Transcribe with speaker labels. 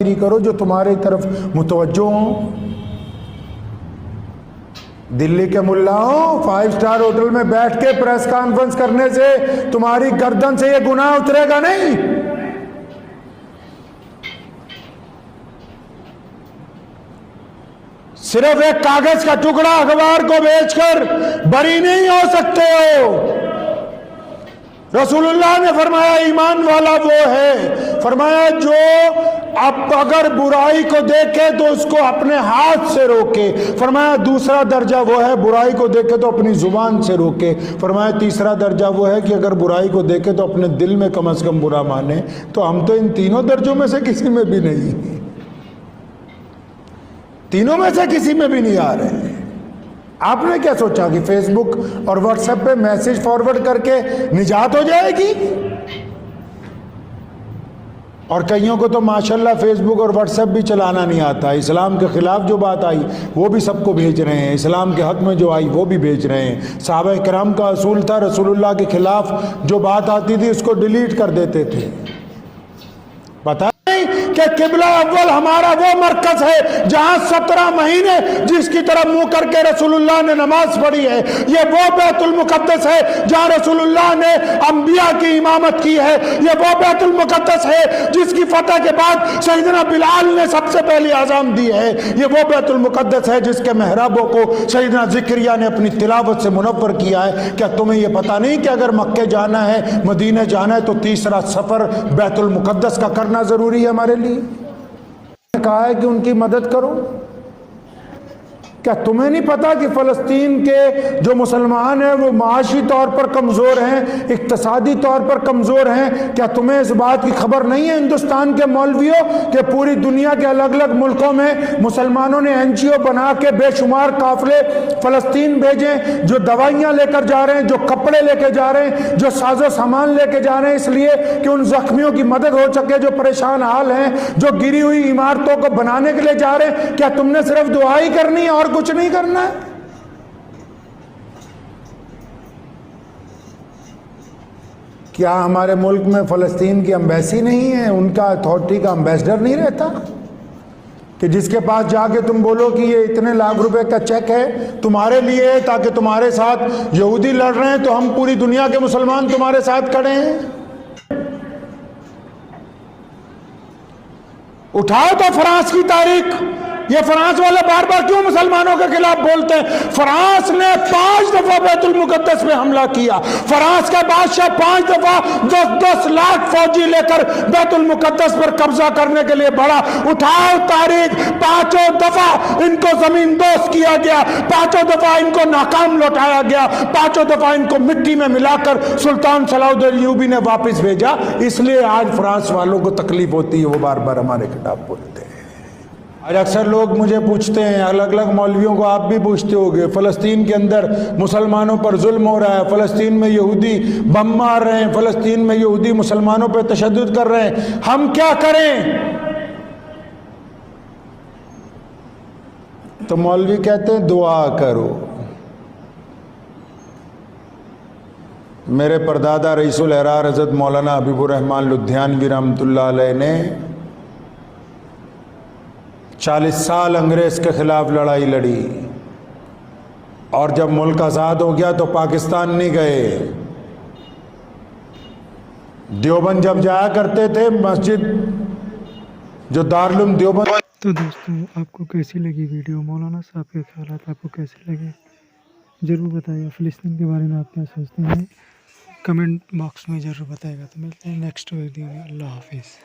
Speaker 1: کرو جو تمہاری طرف متوجہ ہوں۔ دلی کے ملاؤں 5 اسٹار ہوٹل میں بیٹھ کے پریس کانفرنس کرنے سے تمہاری گردن سے یہ گناہ اترے گا نہیں۔ صرف ایک کاغذ کا ٹکڑا اخبار کو بیچ کر بری نہیں ہو سکتے ہو۔ رسول اللہ نے فرمایا ایمان والا وہ ہے، فرمایا جو اب اگر برائی کو دیکھے تو اس کو اپنے ہاتھ سے روکے، فرمایا دوسرا درجہ وہ ہے برائی کو دیکھے تو اپنی زبان سے روکے، فرمایا تیسرا درجہ وہ ہے کہ اگر برائی کو دیکھے تو اپنے دل میں کم از کم برا مانے۔ تو ہم تو ان تینوں درجوں میں سے کسی میں بھی نہیں، تینوں میں سے کسی میں بھی نہیں آ رہے ہیں۔ آپ نے کیا سوچا کہ فیس بک اور واٹس ایپ پہ میسج فارورڈ کر کے نجات ہو جائے گی؟ اور کئیوں کو تو ماشاءاللہ فیس بک اور واٹس ایپ بھی چلانا نہیں آتا۔ اسلام کے خلاف جو بات آئی وہ بھی سب کو بھیج رہے ہیں، اسلام کے حق میں جو آئی وہ بھی بھیج رہے ہیں۔ صحابہ کرام کا اصول تھا رسول اللہ کے خلاف جو بات آتی تھی اس کو ڈیلیٹ کر دیتے تھے۔ پتہ کہ قبلہ اول ہمارا وہ مرکز ہے جہاں 17 مہینے جس کی طرف منہ کر کے رسول اللہ نے نماز پڑھی ہے، یہ وہ بیت المقدس ہے جہاں رسول اللہ نے انبیاء کی امامت کی ہے، یہ وہ بیت المقدس ہے جس کی فتح کے بعد سیدنا بلال نے سب سے پہلی اذان دی ہے، یہ وہ بیت المقدس ہے جس کے محرابوں کو سیدنا زکریا نے اپنی تلاوت سے منور کیا ہے۔ کیا تمہیں یہ پتہ نہیں کہ اگر مکے جانا ہے، مدینہ جانا ہے تو تیسرا سفر بیت المقدس کا کرنا ضروری ہے ہمارے لیے؟ کہا ہے کہ ان کی مدد کرو۔ کیا تمہیں نہیں پتا کہ فلسطین کے جو مسلمان ہیں وہ معاشی طور پر کمزور ہیں، اقتصادی طور پر کمزور ہیں؟ کیا تمہیں اس بات کی خبر نہیں ہے ہندوستان کے مولویوں کہ پوری دنیا کے الگ الگ ملکوں میں مسلمانوں نے NGO بنا کے بے شمار قافلے فلسطین بھیجیں، جو دوائیاں لے کر جا رہے ہیں، جو کپڑے لے کے جا رہے ہیں، جو ساز و سامان لے کے جا رہے ہیں، اس لیے کہ ان زخمیوں کی مدد ہو سکے جو پریشان حال ہیں، جو گری ہوئی عمارتوں کو بنانے کے لیے جا رہے ہیں؟ کیا تم نے صرف دعا ہی کرنی ہے اور کچھ نہیں کرنا ہے؟ کیا ہمارے ملک میں فلسطین کی امبیسی نہیں ہے، ان کا اتھارٹی کا امبیسڈر نہیں رہتا کہ جس کے پاس جا کے تم بولو کہ یہ اتنے لاکھ روپے کا چیک ہے تمہارے لیے تاکہ تمہارے ساتھ یہودی لڑ رہے ہیں تو ہم پوری دنیا کے مسلمان تمہارے ساتھ کھڑے ہیں؟ اٹھاؤ تو فرانس کی تاریخ۔ یہ فرانس والے بار بار کیوں مسلمانوں کے خلاف بولتے ہیں؟ فرانس نے 5 دفعہ بیت المقدس میں حملہ کیا، فرانس کا بادشاہ 5 دفعہ 10 لاکھ فوجی لے کر بیت المقدس پر قبضہ کرنے کے لیے بڑھا۔ اٹھاؤ تاریخ، 5 دفعہ ان کو زمین دوست کیا گیا، 5 دفعہ ان کو ناکام لوٹایا گیا، 5 دفعہ ان کو مٹی میں ملا کر سلطان صلاح الدین ایوبی نے واپس بھیجا۔ اس لیے آج فرانس والوں کو تکلیف ہوتی ہے، وہ بار بار ہمارے خلاف بولتے ہیں۔ آج اکثر لوگ مجھے پوچھتے ہیں، الگ الگ مولویوں کو آپ بھی پوچھتے ہوگے، فلسطین کے اندر مسلمانوں پر ظلم ہو رہا ہے، فلسطین میں یہودی بم مار رہے ہیں، فلسطین میں یہودی مسلمانوں پہ تشدد کر رہے ہیں، ہم کیا کریں؟ تو مولوی کہتے ہیں دعا کرو۔ میرے پردادا رئیس الاحرار حضرت مولانا حبیب الرحمن لدھیانوی رحمۃ اللہ علیہ نے 40 سال انگریز کے خلاف لڑائی لڑی، اور جب ملک آزاد ہو گیا تو پاکستان نہیں گئے، دیوبند جب جایا کرتے تھے، مسجد جو دارالعلوم دیوبند۔
Speaker 2: تو دوستوں آپ کو کیسی لگی ویڈیو؟ مولانا صاحب کے خیالات آپ کو کیسے لگے ضرور بتائیے۔ فلسطین کے بارے میں آپ کیا سوچتے ہیں کمنٹ باکس میں ضرور بتائے گا۔ تو ملتے ہیں نیکسٹ ویڈیو میں۔ اللہ حافظ۔